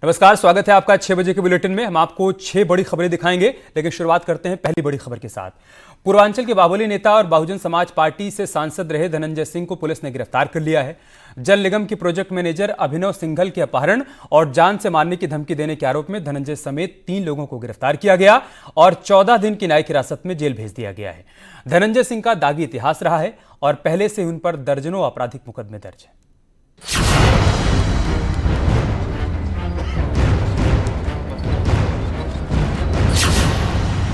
नमस्कार, स्वागत है आपका 6 बजे के बुलेटिन में। हम आपको 6 बड़ी खबरें दिखाएंगे, लेकिन शुरुआत करते हैं पहली बड़ी खबर के साथ। पूर्वांचल के बाहुबली नेता और बहुजन समाज पार्टी से सांसद रहे धनंजय सिंह को पुलिस ने गिरफ्तार कर लिया है। जल निगम के प्रोजेक्ट मैनेजर अभिनव सिंघल के अपहरण और जान से मारने की धमकी देने के आरोप में धनंजय समेत 3 लोगों को गिरफ्तार किया गया और 14 दिन की न्यायिक हिरासत में जेल भेज दिया गया है। धनंजय सिंह का दागी इतिहास रहा है और पहले से उन पर दर्जनों आपराधिक मुकदमे दर्ज है।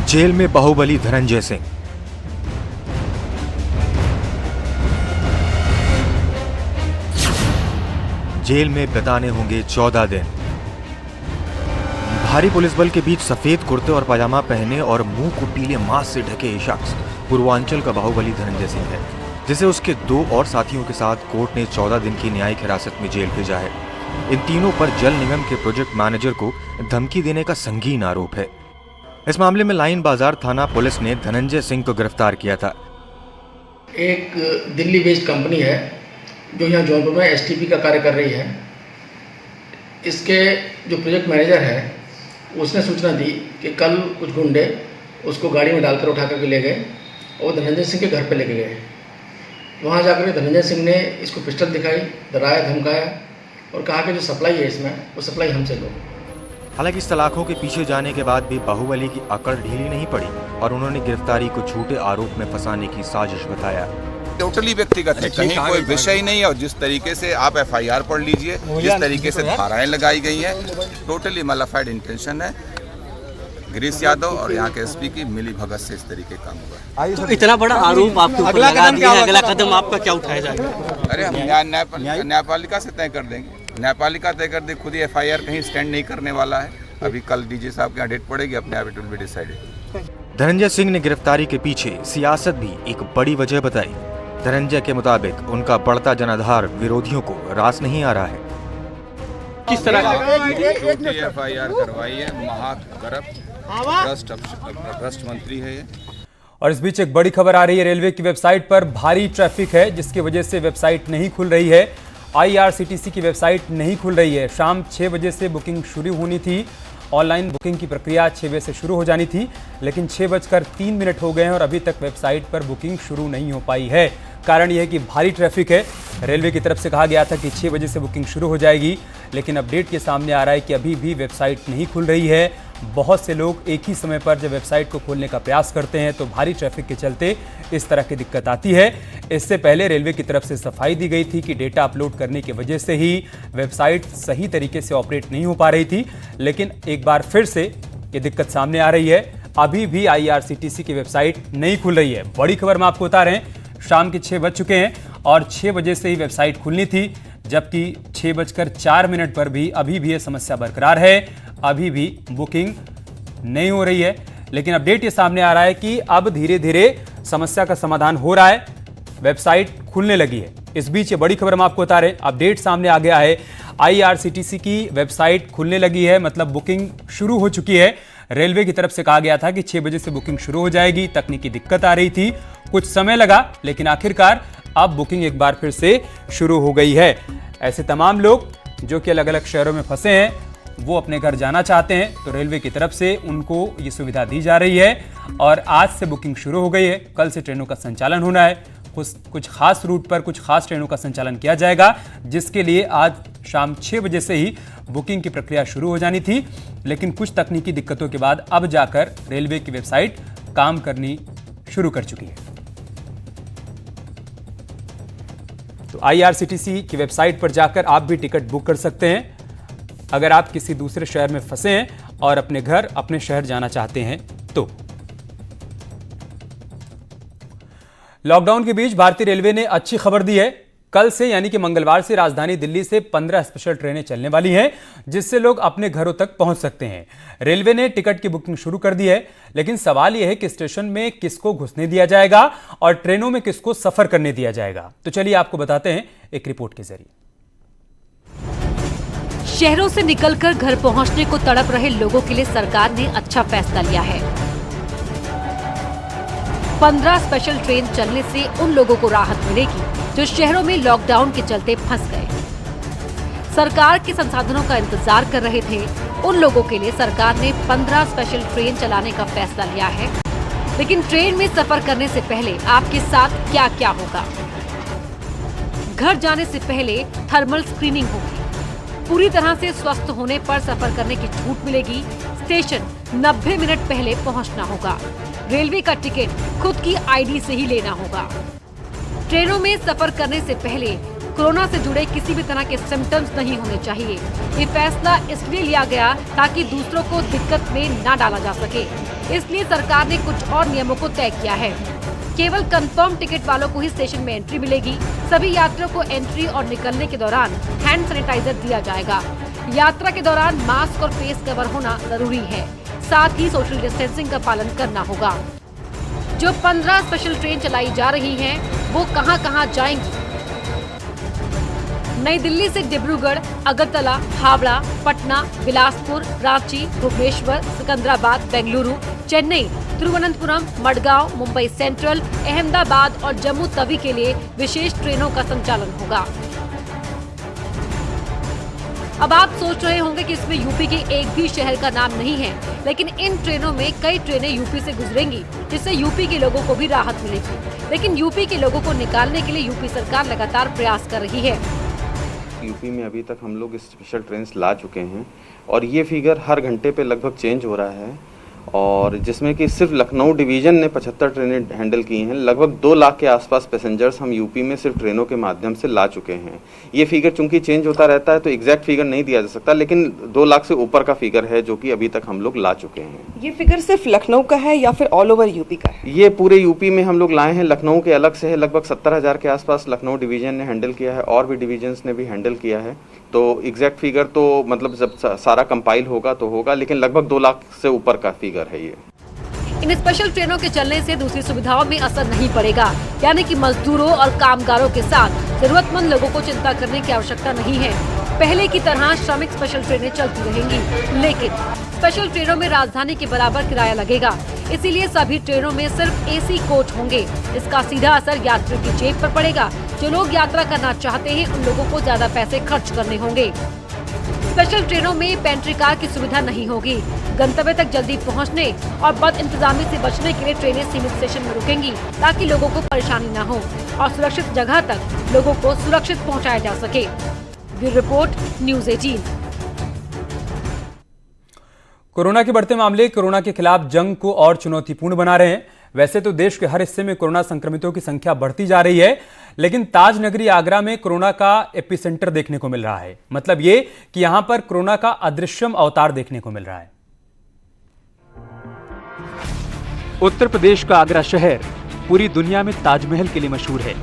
जेल में बाहुबली धनंजय सिंह। जेल में बिताने होंगे 14 दिन। भारी पुलिस बल के बीच सफेद कुर्ते और पजामा पहने और मुंह को पीले मास्क से ढके ये शख्स पूर्वांचल का बाहुबली धनंजय सिंह है, जिसे उसके 2 और साथियों के साथ कोर्ट ने 14 दिन की न्यायिक हिरासत में जेल भेजा है। इन तीनों पर जल निगम के प्रोजेक्ट मैनेजर को धमकी देने का संगीन आरोप है। इस मामले में लाइन बाजार थाना पुलिस ने धनंजय सिंह को गिरफ्तार किया था। एक दिल्ली बेस्ड कंपनी है जो यहाँ जौनपुर में एसटीपी का कार्य कर रही है। इसके जो प्रोजेक्ट मैनेजर है उसने सूचना दी कि कल कुछ गुंडे उसको गाड़ी में डालकर उठा करके ले गए और धनंजय सिंह के घर पे लेके गए। वहाँ जाकर धनंजय सिंह ने इसको पिस्टल दिखाई, डराया, धमकाया और कहा कि जो सप्लाई है इसमें वो सप्लाई हमसे लो। हालांकि सलाखों के पीछे जाने के बाद भी बाहुबली की अकड़ ढीली नहीं पड़ी और उन्होंने गिरफ्तारी को झूठे आरोप में फंसाने की साजिश बताया। टोटली व्यक्तिगत है, कहीं कोई विषय नहीं है। और जिस तरीके से आप एफआईआर पढ़ लीजिए, जिस तरीके से धाराएं लगाई गई हैं, टोटली मलाफाइड इंटेंशन है। गिरीश यादव और यहाँ के एसपी की मिली भगत से इस तरीके काम हुआ है। तो इतना बड़ा आरोप आपके ऊपर लगा दिया है, अगला कदम आपका क्या उठाया जाएगा? अरे हम न्यायपालिका से तय कर देंगे। न्यायपालिका तय कर दे, खुद ही एफआईआर कहीं स्टैंड नहीं करने वाला है। अभी कल डीजी साहब के यहाँ डेट पड़ेगी, अपने आप it will be decided. Dhananjay Singh ने गिरफ्तारी के पीछे सियासत भी एक बड़ी वजह बताई। धनंजय के मुताबिक उनका बढ़ता जनाधार विरोधियों को रास नहीं आ रहा है। किस तरह एफआईआर करवाई है, महाकरप्ट भ्रष्ट मंत्री है ये। और इस बीच एक बड़ी खबर आ रही है। रेलवे की वेबसाइट पर भारी ट्रैफिक है, जिसकी वजह से वेबसाइट नहीं खुल रही है। IRCTC की वेबसाइट नहीं खुल रही है। शाम 6 बजे से बुकिंग शुरू होनी थी। ऑनलाइन बुकिंग की प्रक्रिया 6 बजे से शुरू हो जानी थी, लेकिन 6:03 हो गए हैं और अभी तक वेबसाइट पर बुकिंग शुरू नहीं हो पाई है। कारण यह है कि भारी ट्रैफिक है। रेलवे की तरफ से कहा गया था कि 6 बजे से बुकिंग शुरू हो जाएगी, लेकिन अपडेट के सामने आ रहा है कि अभी भी वेबसाइट नहीं खुल रही है। बहुत से लोग एक ही समय पर जब वेबसाइट को खोलने का प्रयास करते हैं तो भारी ट्रैफिक के चलते इस तरह की दिक्कत आती है। इससे पहले रेलवे की तरफ से सफाई दी गई थी कि डेटा अपलोड करने की वजह से ही वेबसाइट सही तरीके से ऑपरेट नहीं हो पा रही थी, लेकिन एक बार फिर से ये दिक्कत सामने आ रही है। अभी भी IRCTC की वेबसाइट नहीं खुल रही है। बड़ी खबर हम आपको बता रहे हैं। शाम के 6 बज चुके हैं और 6 बजे से ही वेबसाइट खुलनी थी, जबकि 6:04 पर भी अभी भी ये समस्या बरकरार है। अभी भी बुकिंग नहीं हो रही है, लेकिन अपडेट ये सामने आ रहा है कि अब धीरे धीरे समस्या का समाधान हो रहा है, वेबसाइट खुलने लगी है। इस बीच ये बड़ी खबर हम आपको बता रहे हैं। अपडेट सामने आ गया है। IRCTC की वेबसाइट खुलने लगी है, मतलब बुकिंग शुरू हो चुकी है। रेलवे की तरफ से कहा गया था कि 6 बजे से बुकिंग शुरू हो जाएगी। तकनीकी दिक्कत आ रही थी, कुछ समय लगा, लेकिन आखिरकार अब बुकिंग एक बार फिर से शुरू हो गई है। ऐसे तमाम लोग जो कि अलग अलग शहरों में फंसे हैं, वो अपने घर जाना चाहते हैं, तो रेलवे की तरफ से उनको ये सुविधा दी जा रही है और आज से बुकिंग शुरू हो गई है। कल से ट्रेनों का संचालन होना है। कुछ खास रूट पर कुछ खास ट्रेनों का संचालन किया जाएगा, जिसके लिए आज शाम 6 बजे से ही बुकिंग की प्रक्रिया शुरू हो जानी थी, लेकिन कुछ तकनीकी दिक्कतों के बाद अब जाकर रेलवे की वेबसाइट काम करनी शुरू कर चुकी है। तो IRCTC की वेबसाइट पर जाकर आप भी टिकट बुक कर सकते हैं अगर आप किसी दूसरे शहर में फंसे हैं और अपने घर, अपने शहर जाना चाहते हैं तो। लॉकडाउन के बीच भारतीय रेलवे ने अच्छी खबर दी है। कल से यानी कि मंगलवार से राजधानी दिल्ली से 15 स्पेशल ट्रेनें चलने वाली हैं, जिससे लोग अपने घरों तक पहुंच सकते हैं। रेलवे ने टिकट की बुकिंग शुरू कर दी है, लेकिन सवाल यह है कि स्टेशन में किसको घुसने दिया जाएगा और ट्रेनों में किसको सफर करने दिया जाएगा। तो चलिए आपको बताते हैं एक रिपोर्ट के जरिए। शहरों से निकलकर घर पहुंचने को तड़प रहे लोगों के लिए सरकार ने अच्छा फैसला लिया है। 15 स्पेशल ट्रेन चलने से उन लोगों को राहत मिलेगी जो शहरों में लॉकडाउन के चलते फंस गए। सरकार के संसाधनों का इंतजार कर रहे थे, उन लोगों के लिए सरकार ने 15 स्पेशल ट्रेन चलाने का फैसला लिया है। लेकिन ट्रेन में सफर करने से पहले आपके साथ क्या क्या होगा? घर जाने से पहले थर्मल स्क्रीनिंग होगी। पूरी तरह से स्वस्थ होने पर सफर करने की छूट मिलेगी। स्टेशन 90 मिनट पहले पहुंचना होगा। रेलवे का टिकट खुद की आईडी से ही लेना होगा। ट्रेनों में सफर करने से पहले कोरोना से जुड़े किसी भी तरह के सिम्टम्स नहीं होने चाहिए। ये फैसला इसलिए लिया गया ताकि दूसरों को दिक्कत में न डाला जा सके। इसलिए सरकार ने कुछ और नियमों को तय किया है। केवल कंफर्म टिकट वालों को ही स्टेशन में एंट्री मिलेगी। सभी यात्रियों को एंट्री और निकलने के दौरान हैंड सैनिटाइजर दिया जाएगा। यात्रा के दौरान मास्क और फेस कवर होना जरूरी है। साथ ही सोशल डिस्टेंसिंग का पालन करना होगा। जो 15 स्पेशल ट्रेन चलाई जा रही हैं, वो कहां-कहां जाएंगी? नई दिल्ली से डिब्रूगढ़, अगरतला, हावड़ा, पटना, बिलासपुर, रांची, भुवनेश्वर, सिकंदराबाद, बेंगलुरु, चेन्नई, तिरुवनंतपुरम, मडगांव, मुंबई सेंट्रल, अहमदाबाद और जम्मू तवी के लिए विशेष ट्रेनों का संचालन होगा। अब आप सोच रहे होंगे कि इसमें यूपी के एक भी शहर का नाम नहीं है, लेकिन इन ट्रेनों में कई ट्रेनें यूपी से गुजरेंगी, जिससे यूपी के लोगों को भी राहत मिलेगी। लेकिन यूपी के लोगों को निकालने के लिए यूपी सरकार लगातार प्रयास कर रही है। यूपी में अभी तक हम लोग स्पेशल ट्रेन ला चुके हैं और ये फिगर हर घंटे पे लगभग चेंज हो रहा है, और जिसमें कि सिर्फ लखनऊ डिवीज़न ने 75 ट्रेनें हैंडल की हैं। लगभग 2 लाख के आसपास पैसेंजर्स हम यूपी में सिर्फ ट्रेनों के माध्यम से ला चुके हैं। ये फिगर चूंकि चेंज होता रहता है तो एग्जैक्ट फिगर नहीं दिया जा सकता, लेकिन 2 लाख से ऊपर का फिगर है जो कि अभी तक हम लोग ला चुके हैं। ये फिगर सिर्फ लखनऊ का है या फिर ऑल ओवर यूपी का है? ये पूरे यूपी में हम लोग लाए हैं। लखनऊ के अलग से है, लगभग 70,000 के आसपास लखनऊ डिवीज़न ने हैंडल किया है और भी डिवीजन्स ने भी हैंडल किया है। तो एग्जैक्ट फिगर तो मतलब जब सारा कंपाइल होगा तो होगा, लेकिन लगभग 2 लाख से ऊपर का फिगर है ये। इन स्पेशल ट्रेनों के चलने से दूसरी सुविधाओं में असर नहीं पड़ेगा, यानी कि मजदूरों और कामगारों के साथ जरूरतमंद लोगों को चिंता करने की आवश्यकता नहीं है। पहले की तरह श्रमिक स्पेशल ट्रेनें चलती रहेंगी, लेकिन स्पेशल ट्रेनों में राजधानी के बराबर किराया लगेगा। इसीलिए सभी ट्रेनों में सिर्फ एसी कोच होंगे। इसका सीधा असर यात्रियों की जेब पर पड़ेगा। जो लोग यात्रा करना चाहते हैं, उन लोगों को ज्यादा पैसे खर्च करने होंगे। स्पेशल ट्रेनों में पेंट्री कार की सुविधा नहीं होगी। गंतव्य तक जल्दी पहुंचने और बद इंतजामी से बचने के लिए ट्रेनें सीमित स्टेशन में रुकेंगी, ताकि लोगों को परेशानी न हो और सुरक्षित जगह तक लोगों को सुरक्षित पहुंचाया जा सके। Bureau report, news 18। कोरोना के बढ़ते मामले कोरोना के खिलाफ जंग को और चुनौतीपूर्ण बना रहे हैं। वैसे तो देश के हर हिस्से में कोरोना संक्रमितों की संख्या बढ़ती जा रही है, लेकिन ताज नगरी आगरा में कोरोना का एपिसेंटर देखने को मिल रहा है। मतलब ये कि यहां पर कोरोना का अदृश्यम अवतार देखने को मिल रहा है। उत्तर प्रदेश का आगरा शहर पूरी दुनिया में ताजमहल के लिए मशहूर है,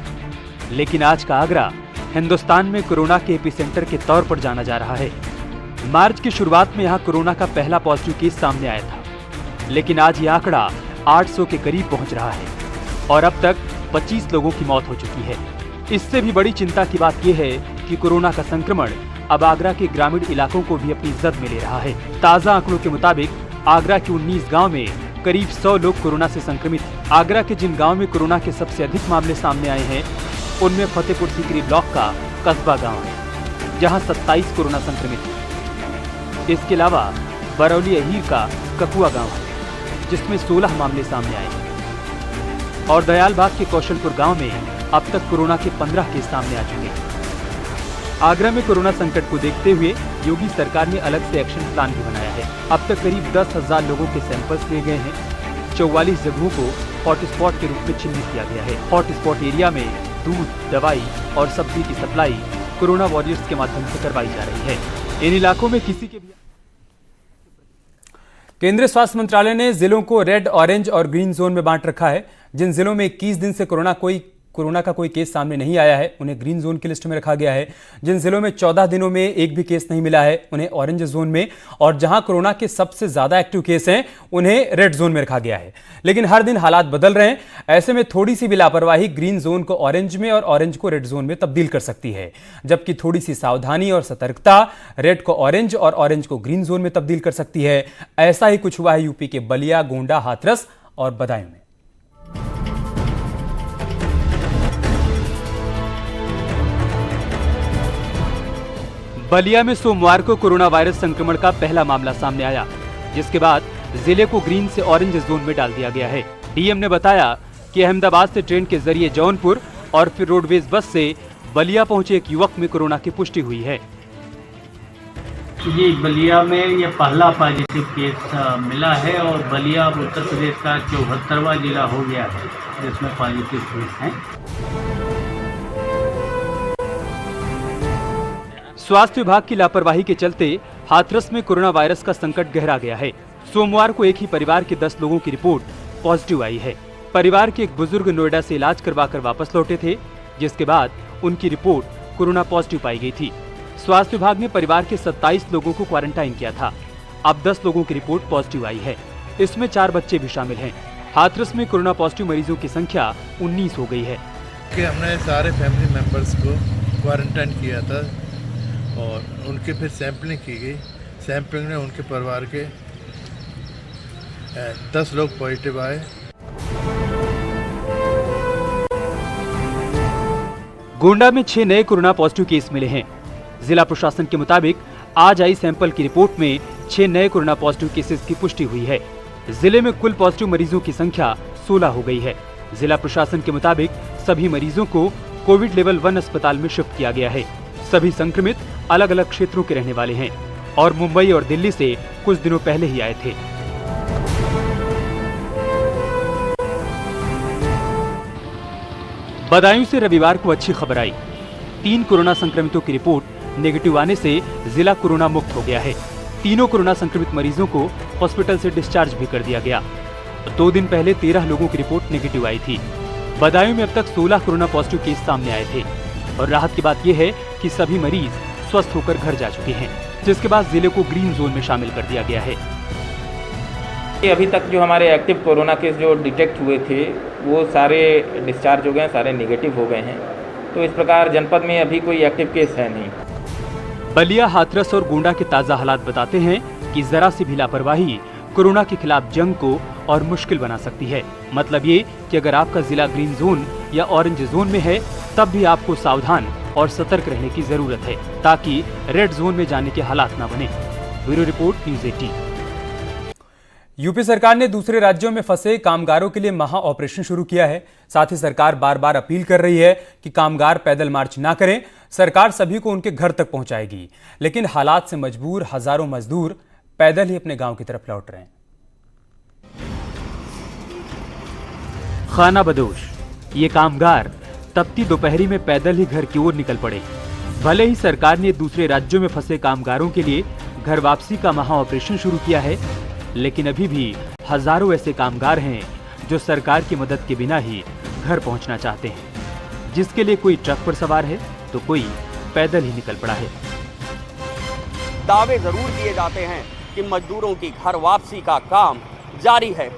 लेकिन आज का आगरा हिंदुस्तान में कोरोना के एपिसेंटर के तौर पर जाना जा रहा है। मार्च की शुरुआत में यहां कोरोना का पहला पॉजिटिव केस सामने आया था, लेकिन आज ये आंकड़ा 800 के करीब पहुंच रहा है और अब तक 25 लोगों की मौत हो चुकी है। इससे भी बड़ी चिंता की बात यह है कि कोरोना का संक्रमण अब आगरा के ग्रामीण इलाकों को भी अपनी जद में ले रहा है। ताजा आंकड़ों के मुताबिक आगरा के 19 गांव में करीब 100 लोग कोरोना से संक्रमित हैं। आगरा के जिन गाँव में कोरोना के सबसे अधिक मामले सामने आए हैं, उनमें फतेहपुर सीकरी ब्लॉक का कस्बा गाँव है, जहाँ 27 कोरोना संक्रमित हैं। इसके अलावा बरौली अहीर का ककुआ गाँव है, जिसमें 16 मामले सामने आए हैं, और दयालबाग के कौशलपुर गांव में अब तक कोरोना के 15 केस सामने आ चुके हैं। आगरा में कोरोना संकट को देखते हुए योगी सरकार ने अलग से एक्शन प्लान भी बनाया है। अब तक करीब 10,000 लोगों के सैंपल्स लिए गए हैं। 44 जगहों को हॉटस्पॉट के रूप में चिन्हित किया गया है। हॉटस्पॉट एरिया में दूध, दवाई और सब्जी की सप्लाई कोरोना वॉरियर्स के माध्यम से करवाई जा रही है। इन इलाकों में किसी के भी केंद्रीय स्वास्थ्य मंत्रालय ने जिलों को रेड, ऑरेंज और ग्रीन जोन में बांट रखा है। जिन जिलों में 21 दिन से कोरोना का कोई केस सामने नहीं आया है, उन्हें ग्रीन जोन की लिस्ट में रखा गया है। जिन जिलों में 14 दिनों में एक भी केस नहीं मिला है, उन्हें ऑरेंज जोन में, और जहां कोरोना के सबसे ज्यादा एक्टिव केस हैं, उन्हें रेड जोन में रखा गया है। लेकिन हर दिन हालात बदल रहे हैं। ऐसे में थोड़ी सी भी लापरवाही ग्रीन जोन को ऑरेंज में और ऑरेंज को रेड जोन में तब्दील कर सकती है, जबकि थोड़ी सी सावधानी और सतर्कता रेड को ऑरेंज और ऑरेंज को ग्रीन जोन में तब्दील कर सकती है। ऐसा ही कुछ हुआ है यूपी के बलिया, गोंडा, हाथरस और बदायूं में। बलिया में सोमवार को कोरोना वायरस संक्रमण का पहला मामला सामने आया, जिसके बाद जिले को ग्रीन से ऑरेंज जोन में डाल दिया गया है। डीएम ने बताया कि अहमदाबाद से ट्रेन के जरिए जौनपुर और फिर रोडवेज बस से बलिया पहुंचे एक युवक में कोरोना की पुष्टि हुई है। जी, बलिया में ये पहला पॉजिटिव केस मिला है और बलिया उत्तर प्रदेश का 74वां जिला हो गया है जिसमें पॉजिटिव केस हैं। स्वास्थ्य विभाग की लापरवाही के चलते हाथरस में कोरोना वायरस का संकट गहरा गया है। सोमवार को एक ही परिवार के 10 लोगों की रिपोर्ट पॉजिटिव आई है। परिवार के एक बुजुर्ग नोएडा से इलाज करवाकर वापस लौटे थे, जिसके बाद उनकी रिपोर्ट कोरोना पॉजिटिव पाई गई थी। स्वास्थ्य विभाग ने परिवार के 27 लोगों को क्वारंटाइन किया था। अब 10 लोगों की रिपोर्ट पॉजिटिव आई है। इसमें 4 बच्चे भी शामिल हैं। हाथरस में कोरोना पॉजिटिव मरीजों की संख्या 19 हो गई है। हमने सारे फैमिली मेंबर्स को क्वारंटाइन किया था और उनके फिर सैंपलिंग की गई। सैंपलिंग में उनके परिवार के 10 लोग पॉजिटिव आए। गोंडा में 6 नए कोरोना पॉजिटिव केस मिले हैं। जिला प्रशासन के मुताबिक आज आई सैंपल की रिपोर्ट में 6 नए कोरोना पॉजिटिव केसेस की पुष्टि हुई है। जिले में कुल पॉजिटिव मरीजों की संख्या 16 हो गई है। जिला प्रशासन के मुताबिक सभी मरीजों को कोविड लेवल 1 अस्पताल में शिफ्ट किया गया है। सभी संक्रमित अलग अलग क्षेत्रों के रहने वाले हैं और मुंबई और दिल्ली से कुछ दिनों पहले ही आए थे। बदायूं से रविवार को अच्छी खबर आई। 3 कोरोना संक्रमितों की रिपोर्ट नेगेटिव आने से जिला कोरोना मुक्त हो गया है। तीनों कोरोना संक्रमित मरीजों को हॉस्पिटल से डिस्चार्ज भी कर दिया गया। 2 दिन पहले 13 लोगों की रिपोर्ट नेगेटिव आई थी। बदायूं में अब तक 16 कोरोना पॉजिटिव केस सामने आए थे और राहत की बात यह है कि सभी मरीज स्वस्थ होकर घर जा चुके हैं, जिसके बाद जिले को ग्रीन जोन में शामिल कर दिया गया है। अभी तक जो हमारे एक्टिव कोरोना केस जो डिटेक्ट हुए थे वो सारे डिस्चार्ज हो गए हैं, सारे नेगेटिव हो गए हैं। तो इस प्रकार जनपद में अभी कोई एक्टिव केस है नहीं। बलिया, हाथरस और गोंडा के ताजा हालात बताते हैं कि जरा सी भी लापरवाही कोरोना के खिलाफ जंग को और मुश्किल बना सकती है। मतलब ये कि अगर आपका जिला ग्रीन जोन या ऑरेंज जोन में है तब भी आपको सावधान और सतर्क रहने की जरूरत है ताकि रेड जोन में जाने के हालात न बने। Bureau report, news 18। यूपी सरकार ने दूसरे राज्यों में फंसे कामगारों के लिए महा ऑपरेशन शुरू किया है। साथ ही सरकार बार बार अपील कर रही है कि कामगार पैदल मार्च ना करें। सरकार सभी को उनके घर तक पहुंचाएगी, लेकिन हालात से मजबूर हजारों मजदूर पैदल ही अपने गांव की तरफ लौट रहे हैं। खाना बदोश ये कामगार तपती दोपहरी में पैदल ही घर की ओर निकल पड़े। भले ही सरकार ने दूसरे राज्यों में फंसे कामगारों के लिए घर वापसी का महा ऑपरेशन शुरू किया है, लेकिन अभी भी हजारों ऐसे कामगार हैं जो सरकार की मदद के बिना ही घर पहुंचना चाहते हैं, जिसके लिए कोई ट्रक पर सवार है तो कोई पैदल ही निकल पड़ा है। दावे जरूर किए जाते हैं कि मजदूरों की घर वापसी का काम जारी है,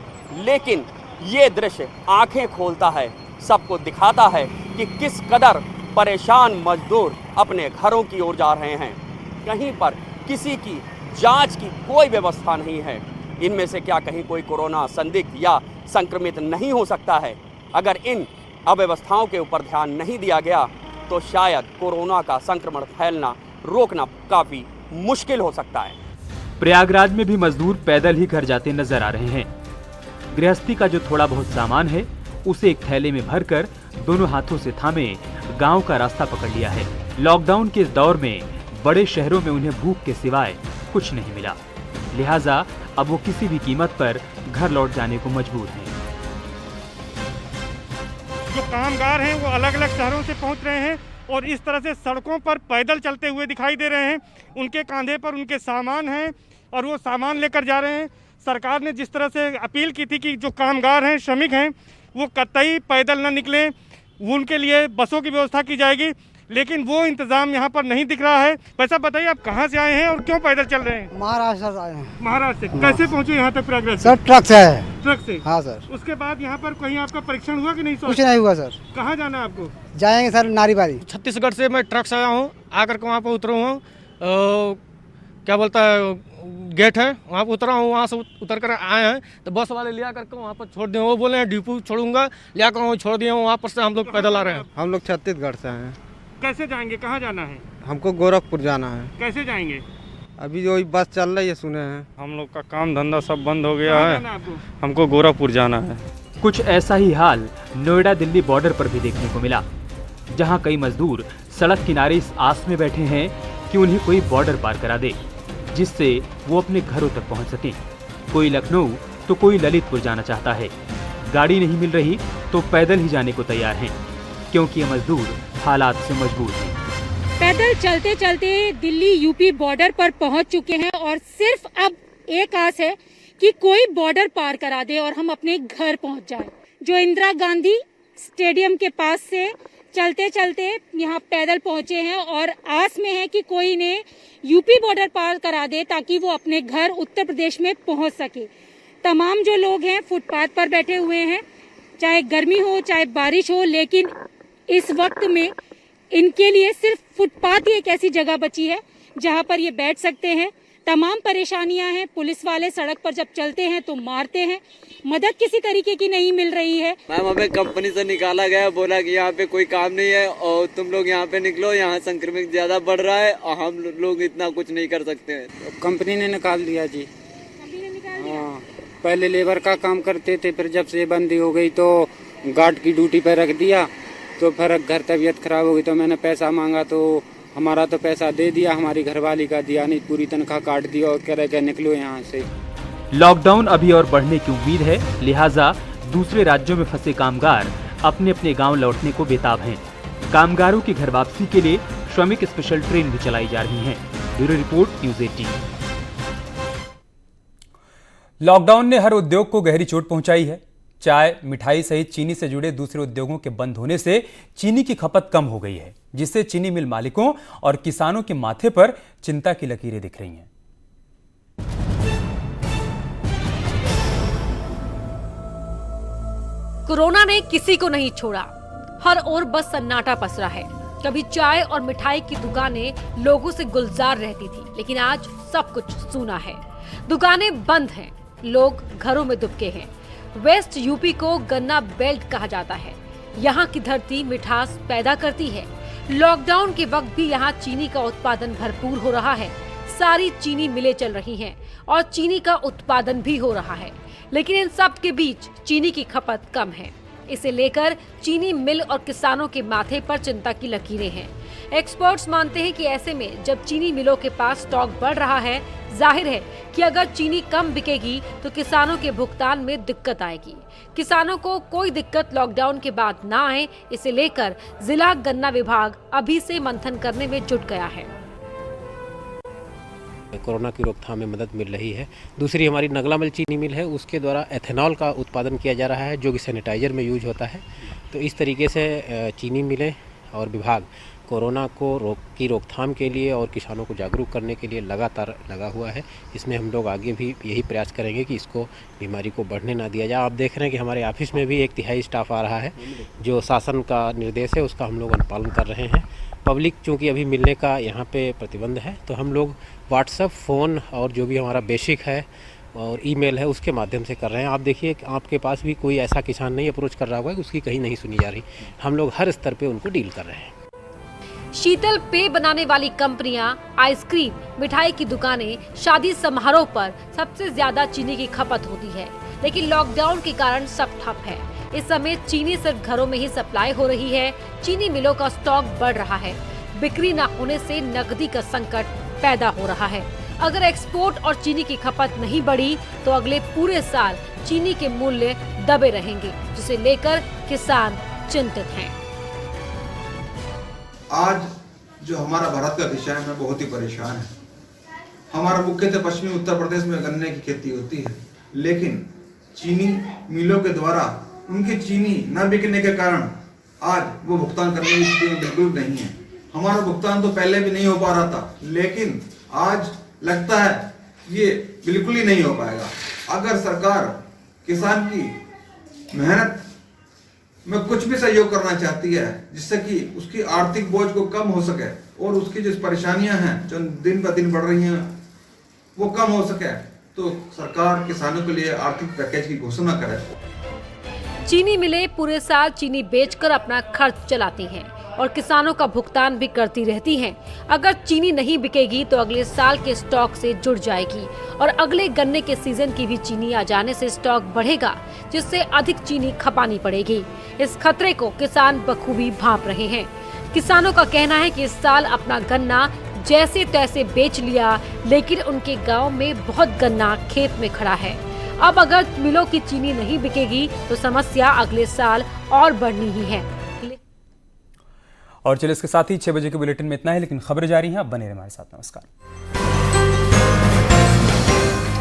लेकिन ये दृश्य आंखें खोलता है, सबको दिखाता है कि किस कदर परेशान मजदूर अपने घरों की ओर जा रहे हैं। कहीं पर किसी की जांच की कोई व्यवस्था नहीं है। इनमें से क्या कहीं कोई कोरोना संदिग्ध या संक्रमित नहीं हो सकता है? अगर इन अव्यवस्थाओं के ऊपर ध्यान नहीं दिया गया तो शायद कोरोना का संक्रमण फैलना रोकना काफी मुश्किल हो सकता है। प्रयागराज में भी मजदूर पैदल ही घर जाते नजर आ रहे हैं। गृहस्थी का जो थोड़ा बहुत सामान है उसे एक थैले में भरकर दोनों हाथों से थामे गांव का रास्ता पकड़ लिया है। लॉकडाउन के इस दौर में बड़े शहरों में उन्हें भूख के सिवाय कुछ नहीं मिला, लिहाजा अब वो किसी भी कीमत पर घर लौट जाने को मजबूर हैं। जो कामगार हैं वो अलग अलग शहरों से पहुंच रहे हैं और इस तरह से सड़कों पर पैदल चलते हुए दिखाई दे रहे हैं। उनके कंधे पर उनके सामान हैं और वो सामान लेकर जा रहे हैं। सरकार ने जिस तरह से अपील की थी कि जो कामगार हैं, श्रमिक हैं, वो कतई पैदल न निकलें, उनके लिए बसों की व्यवस्था की जाएगी, लेकिन वो इंतजाम यहाँ पर नहीं दिख रहा है। वैसा बताइए, आप कहाँ से आए हैं और क्यों पैदल चल रहे हैं? महाराष्ट्र से आए हैं। महाराष्ट्र से कैसे पहुँचे यहाँ तक प्रयागराज? सर ट्रक से है। ट्रक से? हाँ सर। उसके बाद यहाँ पर कहीं आपका परीक्षण हुआ कि नहीं? कुछ नहीं हुआ सर। कहाँ जाना है आपको? जाएंगे सर नारीबारी। छत्तीसगढ़ से मैं ट्रक से आया हूँ, आकर के वहाँ पर उतरा हूँ, क्या बोलता है गेट है, वहाँ पर उतरा हूँ। वहाँ से उतर कर आए हैं तो बस वाले लिया करके वहाँ पर छोड़ दिए। वो बोले हैं डिपो छोड़ूंगा, लिया कर वहाँ छोड़ दिए। वहाँ पर से हम लोग पैदल आ रहे हैं। हम लोग छत्तीसगढ़ से हैं। कैसे जाएंगे, कहाँ जाना है? हमको गोरखपुर जाना है। कैसे जाएंगे? अभी जो बस चल रही है सुने हैं। हम लोग का काम धंधा सब बंद हो गया है, हमको गोरखपुर जाना है। कुछ ऐसा ही हाल नोएडा दिल्ली बॉर्डर पर भी देखने को मिला, जहां कई मजदूर सड़क किनारे इस आस में बैठे हैं कि उन्हें कोई बॉर्डर पार करा दे, जिससे वो अपने घरों तक पहुंच सकें। कोई लखनऊ तो कोई ललितपुर जाना चाहता है। गाड़ी नहीं मिल रही तो पैदल ही जाने को तैयार हैं, क्योंकि ये मजदूर हालात से मजबूर हैं। पैदल चलते चलते दिल्ली यूपी बॉर्डर पर पहुंच चुके हैं और सिर्फ अब एक आस है कि कोई बॉर्डर पार करा दे और हम अपने घर पहुंच जाएं। जो इंदिरा गांधी स्टेडियम के पास से चलते चलते यहाँ पैदल पहुंचे हैं और आस में है कि कोई इन्हें यूपी बॉर्डर पार करा दे ताकि वो अपने घर उत्तर प्रदेश में पहुंच सके। तमाम जो लोग हैं फुटपाथ पर बैठे हुए हैं, चाहे गर्मी हो चाहे बारिश हो, लेकिन इस वक्त में इनके लिए सिर्फ फुटपाथ ही एक ऐसी जगह बची है जहां पर ये बैठ सकते हैं। तमाम परेशानियां हैं। पुलिस वाले सड़क पर जब चलते हैं तो मारते हैं, मदद किसी तरीके की नहीं मिल रही है। मैम हमें कंपनी से निकाला गया, बोला कि यहाँ पे कोई काम नहीं है और तुम लोग यहाँ पे निकलो, यहाँ संक्रमित ज्यादा बढ़ रहा है और हम लोग इतना कुछ नहीं कर सकते हैं। कंपनी ने निकाल दिया जी। हाँ, पहले लेबर का काम करते थे, फिर जब से बंदी हो गई तो गार्ड की ड्यूटी पर रख दिया, तो फिर घर तबीयत खराब हो गई तो मैंने पैसा मांगा तो हमारा तो पैसा दे दिया, हमारी घरवाली का दिया नहीं, पूरी तनख्वाह काट दिया और कह रहे कि निकलो यहाँ से। लॉकडाउन अभी और बढ़ने की उम्मीद है, लिहाजा दूसरे राज्यों में फंसे कामगार अपने अपने गांव लौटने को बेताब हैं। कामगारों की घर वापसी के लिए श्रमिक स्पेशल ट्रेन भी चलाई जा रही हैं। Bureau report news 18। लॉकडाउन ने हर उद्योग को गहरी चोट पहुंचाई है। चाय, मिठाई सहित चीनी से जुड़े दूसरे उद्योगों के बंद होने से चीनी की खपत कम हो गई है, जिससे चीनी मिल मालिकों और किसानों के माथे पर चिंता की लकीरें दिख रही हैं। कोरोना ने किसी को नहीं छोड़ा, हर ओर बस सन्नाटा पसरा है। कभी चाय और मिठाई की दुकानें लोगों से गुलजार रहती थी, लेकिन आज सब कुछ सूना है। दुकानें बंद हैं, लोग घरों में दुबके हैं। वेस्ट यूपी को गन्ना बेल्ट कहा जाता है। यहाँ की धरती मिठास पैदा करती है। लॉकडाउन के वक्त भी यहाँ चीनी का उत्पादन भरपूर हो रहा है। सारी चीनी मिलें चल रही हैं और चीनी का उत्पादन भी हो रहा है, लेकिन इन सब के बीच चीनी की खपत कम है। इसे लेकर चीनी मिल और किसानों के माथे पर चिंता की लकीरें हैं। एक्सपर्ट्स मानते हैं कि ऐसे में जब चीनी मिलों के पास स्टॉक बढ़ रहा है, जाहिर है कि अगर चीनी कम बिकेगी तो किसानों के भुगतान में दिक्कत आएगी। किसानों को कोई दिक्कत लॉकडाउन के बाद ना आए, इसे लेकर जिला गन्ना विभाग अभी से मंथन करने में जुट गया है। कोरोना की रोकथाम में मदद मिल रही है। दूसरी हमारी नगला मिल चीनी मिल है, उसके द्वारा एथेनॉल का उत्पादन किया जा रहा है, जो कि सैनिटाइजर में यूज होता है। तो इस तरीके से चीनी मिलें और विभाग कोरोना की रोकथाम के लिए और किसानों को जागरूक करने के लिए लगातार लगा हुआ है। इसमें हम लोग आगे भी यही प्रयास करेंगे कि इसको बीमारी को बढ़ने ना दिया जाए। आप देख रहे हैं कि हमारे ऑफिस में भी 1/3 स्टाफ आ रहा है। जो शासन का निर्देश है उसका हम लोग अनुपालन कर रहे हैं। पब्लिक चूँकि अभी मिलने का यहाँ पे प्रतिबंध है, तो हम लोग व्हाट्सएप, फ़ोन और जो भी हमारा बेसिक है और ईमेल है उसके माध्यम से कर रहे हैं। आप देखिए आपके पास भी कोई ऐसा किसान नहीं अप्रोच कर रहा होगा कि उसकी कहीं नहीं सुनी जा रही। हम लोग हर स्तर पे उनको डील कर रहे हैं। शीतल पेय बनाने वाली कंपनियां, आइसक्रीम, मिठाई की दुकानें, शादी समारोह पर सबसे ज्यादा चीनी की खपत होती है, लेकिन लॉकडाउन के कारण सब ठप है। इस समय चीनी सिर्फ घरों में ही सप्लाई हो रही है। चीनी मिलों का स्टॉक बढ़ रहा है। बिक्री न होने से नकदी का संकट पैदा हो रहा है। अगर एक्सपोर्ट और चीनी की खपत नहीं बढ़ी तो अगले पूरे साल चीनी के मूल्य दबे रहेंगे, जिसे लेकर किसान चिंतित हैं। आज जो हमारा भारत का किसान है बहुत ही परेशान है। हमारा मुख्यतः पश्चिमी उत्तर प्रदेश में गन्ने की खेती होती है, लेकिन चीनी मिलों के द्वारा उनकी चीनी न बिकने के कारण आज वो भुगतान करने की स्थिति में बिल्कुल नहीं है। हमारा भुगतान तो पहले भी नहीं हो पा रहा था, लेकिन आज लगता है ये बिल्कुल ही नहीं हो पाएगा। अगर सरकार किसान की मेहनत में कुछ भी सहयोग करना चाहती है, जिससे कि उसकी आर्थिक बोझ को कम हो सके और उसकी जिस परेशानियां हैं जो दिन ब दिन बढ़ रही हैं वो कम हो सके, तो सरकार किसानों के लिए आर्थिक पैकेज की घोषणा करे। चीनी मिलें पूरे साल चीनी बेचकर अपना खर्च चलाती हैं। और किसानों का भुगतान भी करती रहती हैं। अगर चीनी नहीं बिकेगी तो अगले साल के स्टॉक से जुड़ जाएगी और अगले गन्ने के सीजन की भी चीनी आ जाने से स्टॉक बढ़ेगा, जिससे अधिक चीनी खपानी पड़ेगी। इस खतरे को किसान बखूबी भांप रहे हैं। किसानों का कहना है कि इस साल अपना गन्ना जैसे तैसे बेच लिया, लेकिन उनके गांव में बहुत गन्ना खेत में खड़ा है। अब अगर मिलों की चीनी नहीं बिकेगी तो समस्या अगले साल और बढ़नी ही है। और चलिए इसके साथ ही 6 बजे के बुलेटिन में इतना है, लेकिन खबरें जारी हैं। आप बने रहिए हमारे साथ। नमस्कार।